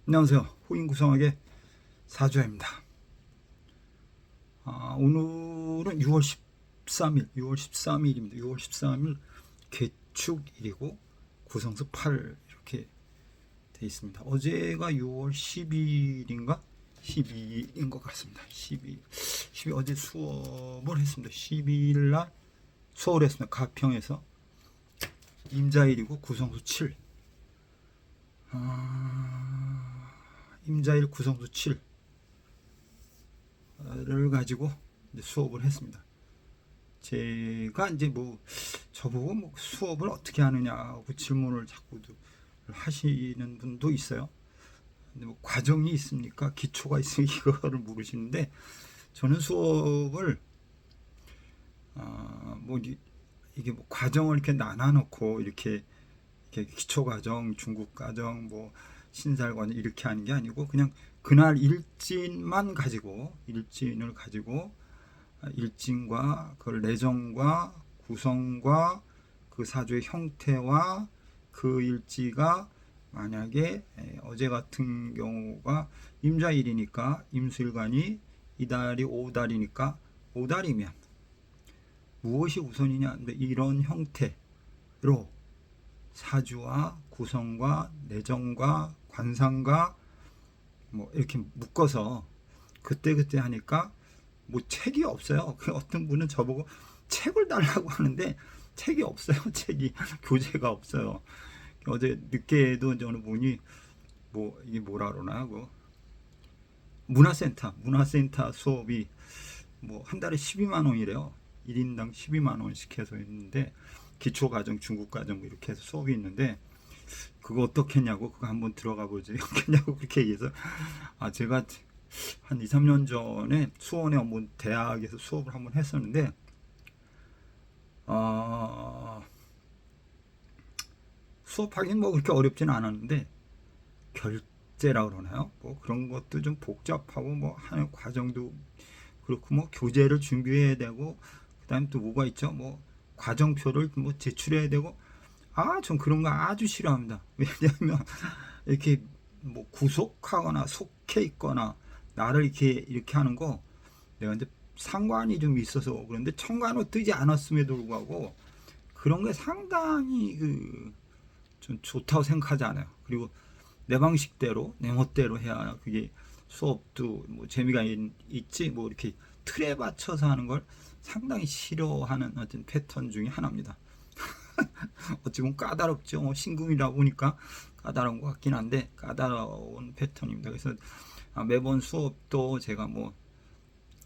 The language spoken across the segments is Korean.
안녕하세요. 호인구성학의 사주입니다. 오늘은 6월 13일입니다. 6월 13일 개축일이고 구성수 8 이렇게 돼 있습니다. 어제가 6월 10일인가? 12일인 것 같습니다. 12 어제 수업을 했습니다. 12일 날 수업을 했습니다. 가평에서 임자일이고 구성수 7. 임자일 구성수 7를 가지고 이제 수업을 했습니다. 제가 이제 저보고 수업을 어떻게 하느냐고 질문을 자꾸 하시는 분도 있어요. 근데 과정이 있습니까? 기초가 있으니까 이거를 물으시는데, 저는 수업을 이게 과정을 이렇게 나눠놓고 이렇게 기초 과정, 중급 과정, 신살 과정 이렇게 하는 게 아니고, 그냥 그날 일진을 가지고 일진과 그 내정과 구성과 그 사주의 형태와 그 일지가 만약에 어제 같은 경우가 임자일이니까 임수일간이 이달이 5달이니까 5달이면 무엇이 우선이냐, 이런 형태로 사주와 구성과 내정과 관상과 이렇게 묶어서 그때 하니까 책이 없어요. 어떤 분은 저보고 책을 달라고 하는데 책이 없어요. 책이 교재가 없어요. 어제 늦게도 어느 분이 이게 뭐라 그러나 문화센터 수업이 한 달에 12만 원이래요. 1인당 12만 원씩 해서 있는데, 기초과정, 중급과정 이렇게 해서 수업이 있는데, 그거 어떻게 했냐고, 그거 한번 들어가 보지 어떻겠냐고 그렇게 얘기해서, 제가 한 2, 3년 전에 수원에 한번 대학에서 수업을 한번 했었는데, 수업하기는 그렇게 어렵지는 않았는데, 결제라 그러나요? 그런 것도 좀 복잡하고 하는 과정도 그렇고, 교재를 준비해야 되고, 그다음에 또 뭐가 있죠? 과정표를 제출해야 되고, 전 그런 거 아주 싫어합니다. 왜냐하면 이렇게 구속하거나 속해 있거나 나를 이렇게 하는 거, 내가 이제 상관이 좀 있어서 그런데 천간으로 뜨지 않았음에도 불구하고 그런 게 상당히 좀 좋다고 생각하지 않아요. 그리고 내 방식대로 내 멋대로 해야 그게 수업도 재미가 있지, 이렇게 틀에 맞춰서 하는 걸 상당히 싫어하는 어떤 패턴 중에 하나입니다. 어찌 보면 까다롭죠. 신금이라 보니까 까다로운 것 같긴 한데 까다로운 패턴입니다. 그래서 매번 수업도 제가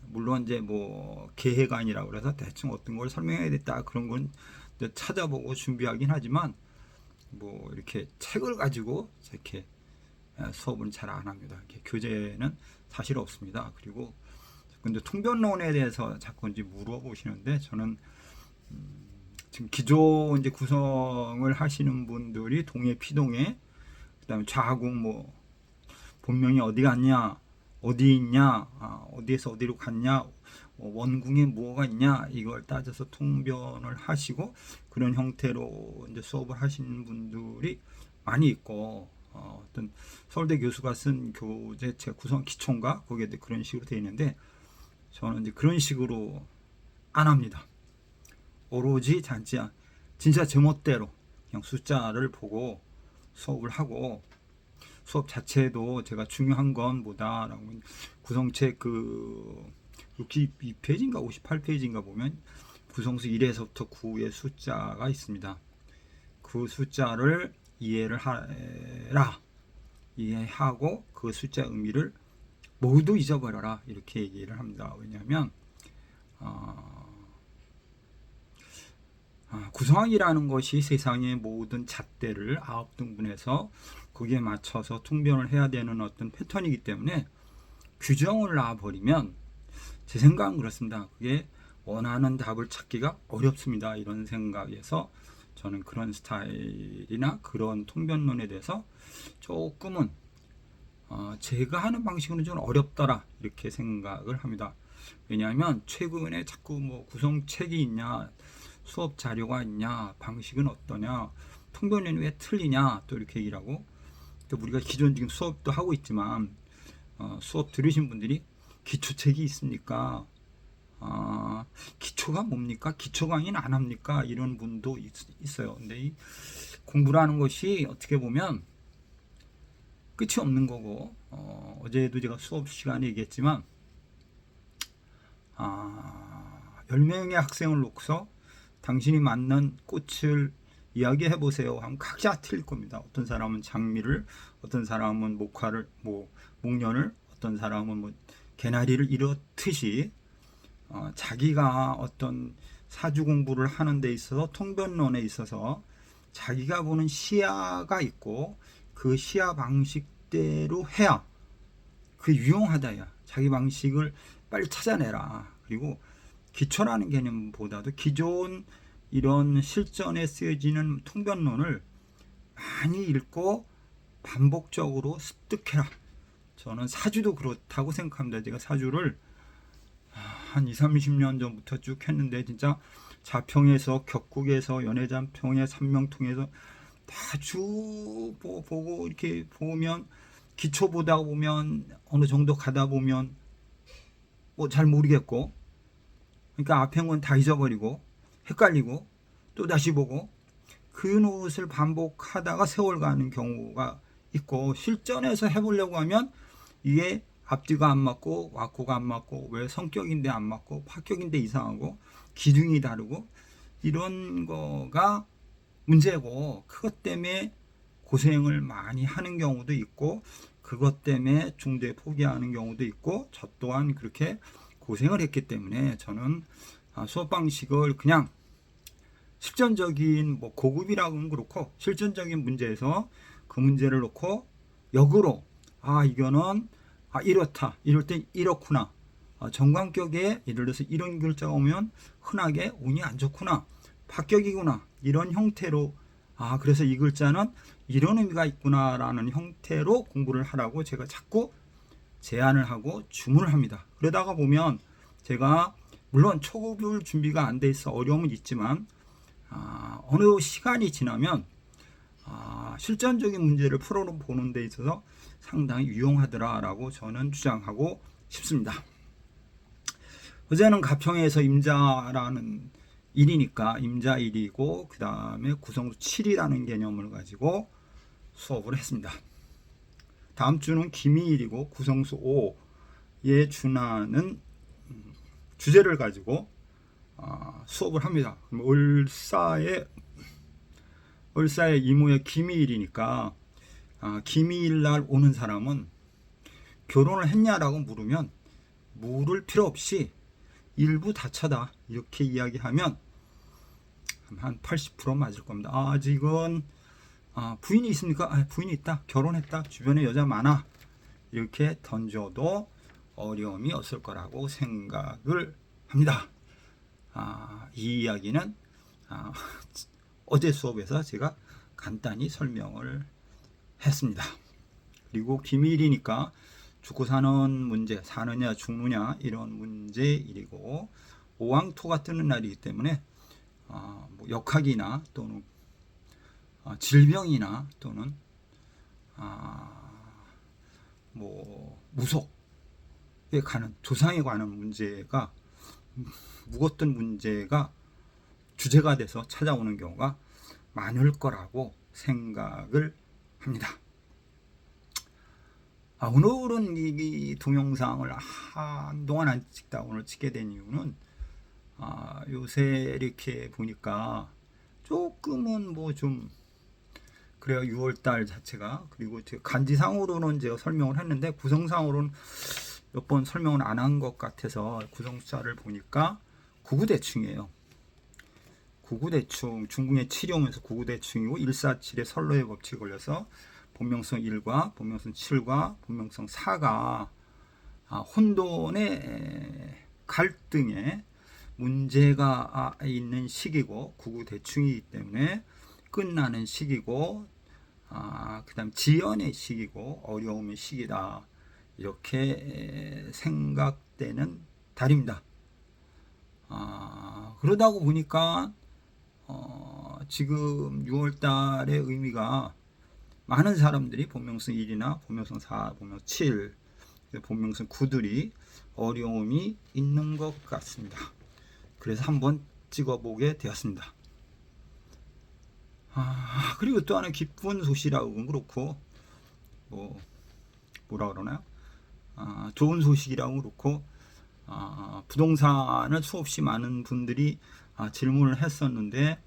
물론 이제 계획 아니라고 그래서 대충 어떤 걸 설명해야 됐다 그런 건 찾아보고 준비하긴 하지만, 이렇게 책을 가지고 이렇게 수업은 잘 안 합니다. 이렇게 교재는 사실 없습니다. 그리고 근데 통변론에 대해서 자꾸 이제 물어보시는데, 저는 지금 기존 이제 구성을 하시는 분들이 동해, 피동해, 그다음에 좌궁, 본명이 어디 갔냐, 어디 있냐, 어디에서 어디로 갔냐, 원궁에 뭐가 있냐, 이걸 따져서 통변을 하시고 그런 형태로 이제 수업을 하시는 분들이 많이 있고, 어떤 서울대 교수가 쓴 교재 제 구성 기초인가 거기에 그런 식으로 되어 있는데, 저는 이제 그런 식으로 안 합니다. 오로지 진짜 제멋대로 그냥 숫자를 보고 수업을 하고, 수업 자체도 제가 중요한 건 뭐다라고, 구성책 62페이지인가 58페이지인가 보면 구성수 1에서부터 9의 숫자가 있습니다. 그 숫자를 이해하고 그 숫자 의미를 모두 잊어버려라, 이렇게 얘기를 합니다. 왜냐하면 구성학이라는 것이 세상의 모든 잣대를 9등분해서 거기에 맞춰서 통변을 해야 되는 어떤 패턴이기 때문에, 규정을 놔버리면 제 생각은 그렇습니다. 그게 원하는 답을 찾기가 어렵습니다. 이런 생각에서 저는 그런 스타일이나 그런 통변론에 대해서 조금은 제가 하는 방식은 좀 어렵더라, 이렇게 생각을 합니다. 왜냐하면 최근에 자꾸 구성책이 있냐, 수업 자료가 있냐, 방식은 어떠냐, 통변론이 왜 틀리냐, 또 이렇게 얘기를 하고, 우리가 기존 지금 수업도 하고 있지만 수업 들으신 분들이 기초책이 있습니까? 기초가 뭡니까? 기초 강의는 안 합니까? 이런 분도 있어요. 근데 이 공부라는 것이 어떻게 보면 끝이 없는 거고, 어제도 제가 수업 시간에 얘기했지만, 10명의 학생을 놓고서 당신이 맞는 꽃을 이야기해 보세요 하면 각자 틀릴 겁니다. 어떤 사람은 장미를, 어떤 사람은 목련을, 어떤 사람은 개나리를 이렇듯이 자기가 어떤 사주 공부를 하는 데 있어서 통변론에 있어서 자기가 보는 시야가 있고 그 시야 방식대로 해야 그 유용하다야. 자기 방식을 빨리 찾아내라. 그리고 기초라는 개념보다도 기존 이런 실전에 쓰여지는 통변론을 많이 읽고 반복적으로 습득해라. 저는 사주도 그렇다고 생각합니다. 제가 사주를 한 20, 30년 전부터 쭉 했는데 진짜 자평에서 격국에서 연해잔평에 삼명통에서 다 쭉 보고 이렇게 보면 기초 보다 보면 어느 정도 가다 보면 잘 모르겠고, 그러니까 앞에 건 다 잊어버리고 헷갈리고 또 다시 보고 그 노릇을 반복하다가 세월 가는 경우가 있고, 실전에서 해보려고 하면 이게 앞뒤가 안 맞고 왁구가 안 맞고 왜 성격인데 안 맞고 파격인데 이상하고 기둥이 다르고 이런 거가 문제고, 그것 때문에 고생을 많이 하는 경우도 있고 그것 때문에 중도에 포기하는 경우도 있고, 저 또한 그렇게 고생을 했기 때문에 저는 수업 방식을 그냥 실전적인 고급이라고는 그렇고 실전적인 문제에서 그 문제를 놓고 역으로 이거는 이렇다, 이럴 땐 이렇구나, 정관격에 예를 들어서 이런 글자가 오면 흔하게 운이 안 좋구나, 파격이구나, 이런 형태로 그래서 이 글자는 이런 의미가 있구나 라는 형태로 공부를 하라고 제가 자꾸 제안을 하고 주문을 합니다. 그러다가 보면 제가 물론 초급을 준비가 안 돼 있어 어려움은 있지만 어느 시간이 지나면 실전적인 문제를 풀어보는 데 있어서 상당히 유용하더라라고 저는 주장하고 싶습니다. 어제는 가평에서 임자라는 일이니까 임자일이고 그 다음에 구성수 7이라는 개념을 가지고 수업을 했습니다. 다음 주는 기미일이고 구성수 5에 준하는 주제를 가지고 수업을 합니다. 을사의 이모의 기미일이니까 기미일날 오는 사람은 결혼을 했냐라고 물으면 물을 필요 없이 일부 다차다 이렇게 이야기하면 한 80% 맞을 겁니다. 아직은 부인이 있습니까? 부인이 있다. 결혼했다. 주변에 여자 많아. 이렇게 던져도 어려움이 없을 거라고 생각을 합니다. 이 이야기는 어제 수업에서 제가 간단히 설명을 했습니다. 그리고 기밀이니까 죽고 사는 문제, 사느냐 죽느냐 이런 문제이고 오왕토가 뜨는 날이기 때문에 역학이나 또는 질병이나 또는 무속에 가는 조상에 관한 문제가 묵었던 문제가 주제가 돼서 찾아오는 경우가 많을 거라고 생각을 합니다. 오늘은 이 동영상을 한동안 안 찍다 오늘 찍게 된 이유는 요새 이렇게 보니까 조금은 좀 그래요. 6월달 자체가. 그리고 간지상으로는 제가 설명을 했는데 구성상으로는 몇 번 설명을 안 한 것 같아서 구성자를 보니까 구구대충이에요. 구구대충, 중궁의 7이 오면서 구구대충이고 147의 선로의 법칙이 걸려서 본명성 1과 본명성 7과 본명성 4가 혼돈의 갈등에 문제가 있는 시기고 구구대충이기 때문에 끝나는 시기고 그 다음 지연의 시기고 어려움의 시기다 이렇게 생각되는 달입니다. 그러다고 보니까 지금 6월달의 의미가 많은 사람들이 본명성 1이나 본명성 4, 본명성 7, 본명성 9들이 어려움이 있는 것 같습니다. 그래서 한번 찍어보게 되었습니다. 그리고 또 하나 기쁜 소식이라고 그렇고 뭐라 그러나요? 좋은 소식이라고 그렇고 부동산을 수없이 많은 분들이 질문을 했었는데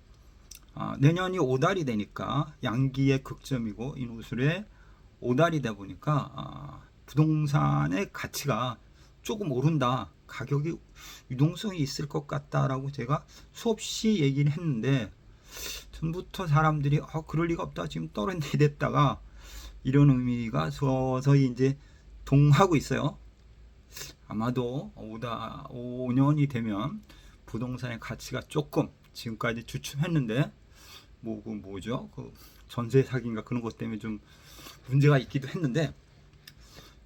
내년이 5달이 되니까 양기의 극점이고 인후술의 5달이 되다 보니까 부동산의 가치가 조금 오른다. 가격이 유동성이 있을 것 같다라고 제가 수없이 얘기를 했는데 전부터 사람들이 그럴 리가 없다. 지금 떨어내렸다가 이런 의미가 서서히 이제 동하고 있어요. 아마도 5년이 되면 부동산의 가치가 조금 지금까지 주춤했는데 뭐죠? 그 전세 사기인가 그런 것 때문에 좀 문제가 있기도 했는데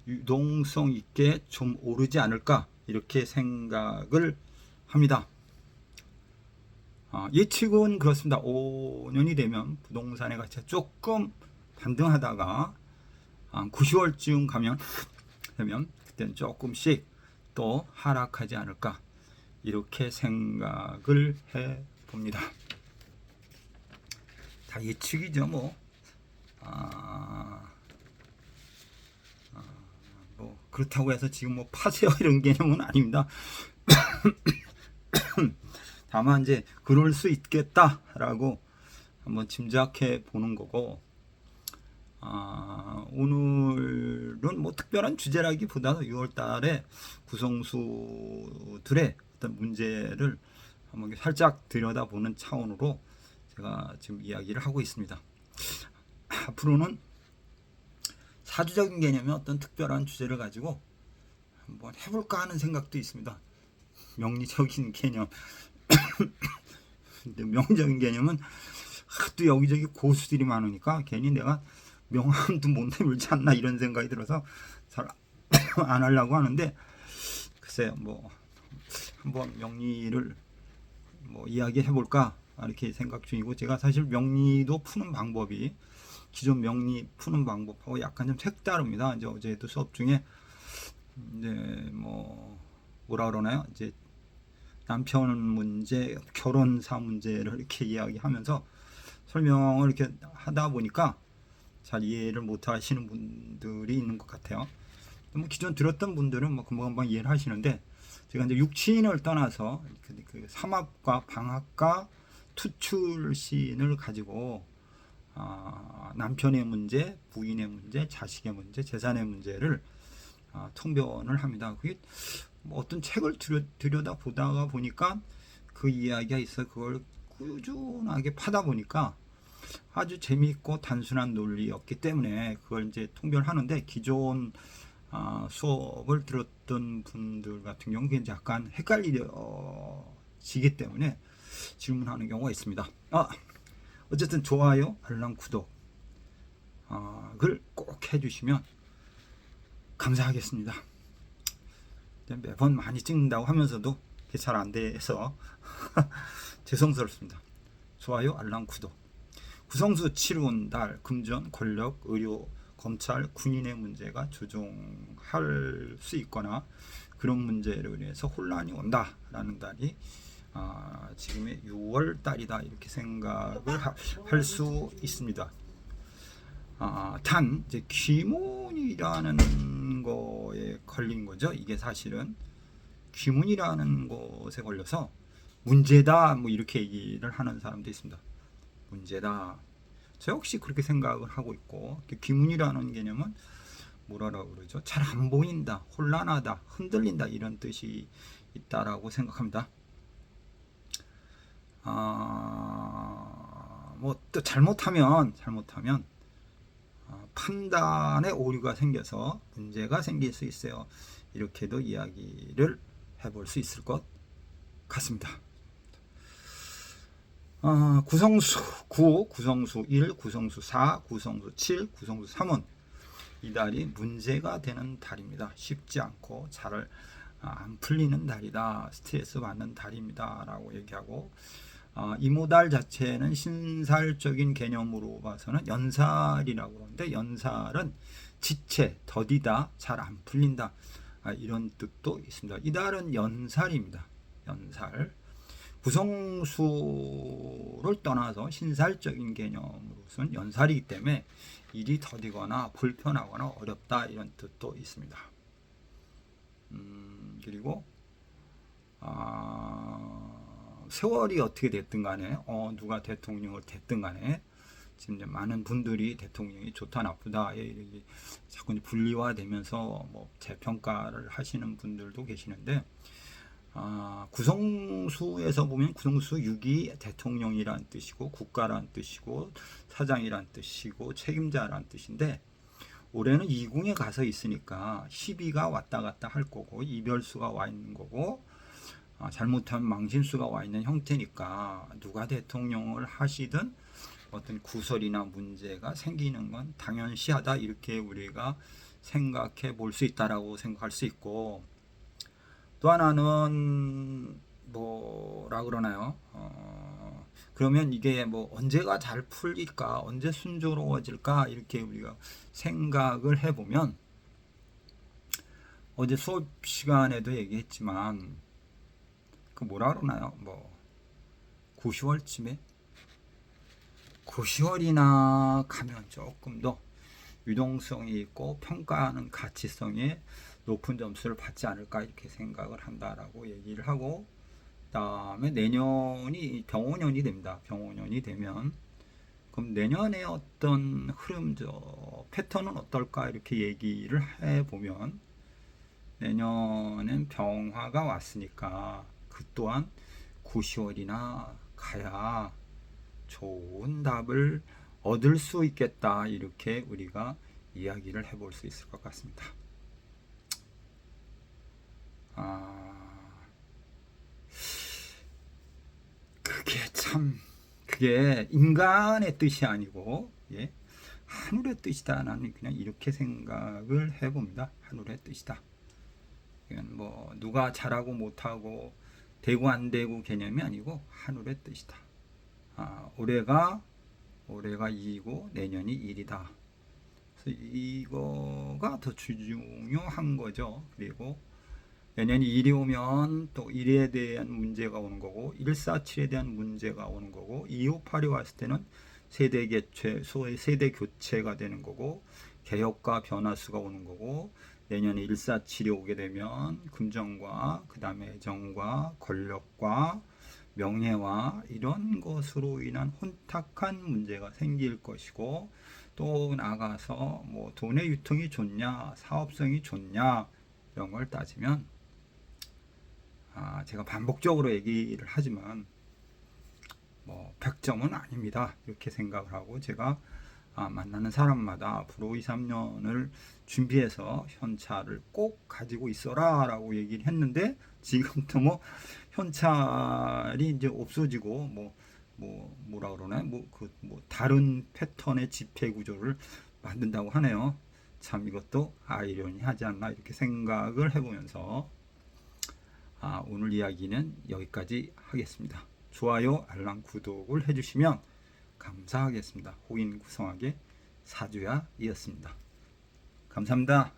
유동성 있게 좀 오르지 않을까 이렇게 생각을 합니다. 예측은 그렇습니다. 5년이 되면 부동산의 가치가 조금 반등하다가 9, 10월쯤 되면 그때는 조금씩 또 하락하지 않을까 이렇게 생각을 해 봅니다. 다 예측이죠. 뭐 그렇다고 해서 지금 뭐 파세요 이런 개념은 아닙니다. 다만 이제 그럴 수 있겠다라고 한번 짐작해 보는 거고, 오늘은 뭐 특별한 주제라기보다는 6월달에 구성수들의 어떤 문제를 한번 살짝 들여다보는 차원으로 제가 지금 이야기를 하고 있습니다. 앞으로는 사주적인 개념의 어떤 특별한 주제를 가지고 한번 해볼까 하는 생각도 있습니다. 명리적인 개념. 근데 명적인 개념은 또 여기저기 고수들이 많으니까 괜히 내가 명함도 못 내밀지 않나 이런 생각이 들어서 잘 안 하려고 하는데, 글쎄요, 뭐 한번 명리를 뭐 이야기해 볼까 이렇게 생각 중이고, 제가 사실 명리도 푸는 방법이 기존 명리 푸는 방법하고 약간 좀 색다릅니다. 이제 어제도 수업 중에 이제 뭐라 그러나요? 이제 남편 문제, 결혼사 문제를 이렇게 이야기하면서 설명을 이렇게 하다 보니까 잘 이해를 못 하시는 분들이 있는 것 같아요. 뭐 기존 들었던 분들은 뭐 금방 이해를 하시는데, 제가 이제 육친을 떠나서 그 삼합과 방합과 투출신을 가지고 남편의 문제, 부인의 문제, 자식의 문제, 재산의 문제를 통변을 합니다. 그게 뭐 어떤 책을 들여다 보다가 보니까 그 이야기가 있어. 그걸 꾸준하게 파다 보니까 아주 재미있고 단순한 논리였기 때문에 그걸 이제 통변하는데, 기존 수업을 들었던 분들 같은 경우는 약간 헷갈리지기 때문에 질문하는 경우가 있습니다. 어쨌든 좋아요, 알람, 구독을 꼭 해주시면 감사하겠습니다. 매번 많이 찍는다고 하면서도 그게 잘 안 돼서 죄송스럽습니다. 좋아요, 알람, 구독. 구성수, 치룬, 달, 금전, 권력, 의료, 검찰, 군인의 문제가 조종할 수 있거나 그런 문제로 인해서 혼란이 온다라는 달이 지금의 6월 달이다 이렇게 생각을 할 수 있습니다. 단 이제 귀문이라는 거에 걸린 거죠. 이게 사실은 귀문이라는 것에 걸려서 문제다 뭐 이렇게 얘기를 하는 사람도 있습니다. 문제다. 저 역시 그렇게 생각을 하고 있고, 귀문이라는 개념은 뭐라고 그러죠? 잘 안 보인다, 혼란하다, 흔들린다 이런 뜻이 있다라고 생각합니다. 뭐 또 잘못하면 판단에 오류가 생겨서 문제가 생길 수 있어요. 이렇게도 이야기를 해볼 수 있을 것 같습니다. 구성수 9, 구성수 1, 구성수 4, 구성수 7, 구성수 3은 이 달이 문제가 되는 달입니다. 쉽지 않고 잘 안 풀리는 달이다, 스트레스 받는 달입니다 라고 얘기하고, 이모달 자체는 신살적인 개념으로 봐서는 연살이라고 그러는데, 연살은 지체, 더디다, 잘 안 풀린다, 이런 뜻도 있습니다. 이 달은 연살입니다. 연살. 구성수를 떠나서 신살적인 개념으로서는 연살이기 때문에 일이 더디거나 불편하거나 어렵다, 이런 뜻도 있습니다. 그리고 세월이 어떻게 됐든 간에 누가 대통령을 됐든 간에 지금 이제 많은 분들이 대통령이 좋다 나쁘다 자꾸 분리화되면서 뭐 재평가를 하시는 분들도 계시는데, 구성수에서 보면 구성수 6이 대통령이란 뜻이고 국가란 뜻이고 사장이란 뜻이고 책임자란 뜻인데, 올해는 2궁에 가서 있으니까 12가 왔다 갔다 할 거고 이별수가 와 있는 거고, 잘못하면 망신수가 와 있는 형태니까 누가 대통령을 하시든 어떤 구설이나 문제가 생기는 건 당연시하다, 이렇게 우리가 생각해 볼 수 있다라고 생각할 수 있고, 또 하나는 뭐라 그러나요? 그러면 이게 뭐 언제가 잘 풀릴까, 언제 순조로워질까, 이렇게 우리가 생각을 해보면, 어제 수업 시간에도 얘기했지만 그 뭐라 그러나요? 뭐 9, 10월쯤에 9, 10월이나 가면 조금 더 유동성이 있고 평가하는 가치성에 높은 점수를 받지 않을까, 이렇게 생각을 한다라고 얘기를 하고, 그다음에 내년이 병오년이 됩니다. 병오년이 되면 그럼 내년에 어떤 흐름, 패턴은 어떨까, 이렇게 얘기를 해보면, 내년엔 병화가 왔으니까 그 또한 9, 10월이나 가야 좋은 답을 얻을 수 있겠다, 이렇게 우리가 이야기를 해볼 수 있을 것 같습니다. 그게 인간의 뜻이 아니고, 예, 하늘의 뜻이다. 나는 그냥 이렇게 생각을 해봅니다. 하늘의 뜻이다. 이건 뭐 누가 잘하고 못하고 되고 안 되고 개념이 아니고 하늘의 뜻이다. 올해가 2이고 내년이 1이다. 그래서 이거가 더 중요한 거죠. 그리고 내년이 1이 오면 또 1에 대한 문제가 오는 거고, 147에 대한 문제가 오는 거고, 258이 왔을 때는 세대 교체, 소위 세대 교체가 되는 거고, 개혁과 변화수가 오는 거고, 내년에 147이 오게 되면 금전과 그 다음에 애정과 권력과 명예와 이런 것으로 인한 혼탁한 문제가 생길 것이고, 또 나가서 뭐 돈의 유통이 좋냐 사업성이 좋냐 이런 걸 따지면, 제가 반복적으로 얘기를 하지만 뭐 100점은 아닙니다, 이렇게 생각을 하고, 제가 만나는 사람마다 앞으로 2, 3년을 준비해서 현찰을 꼭 가지고 있어라 라고 얘기를 했는데, 지금도 뭐 현찰이 이제 없어지고 뭐라 그러나 다른 패턴의 지폐 구조를 만든다고 하네요. 참 이것도 아이러니하지 않나, 이렇게 생각을 해보면서 오늘 이야기는 여기까지 하겠습니다. 좋아요, 알람, 구독을 해주시면 감사하겠습니다. 호인 구성하게 사주야이었습니다. 감사합니다.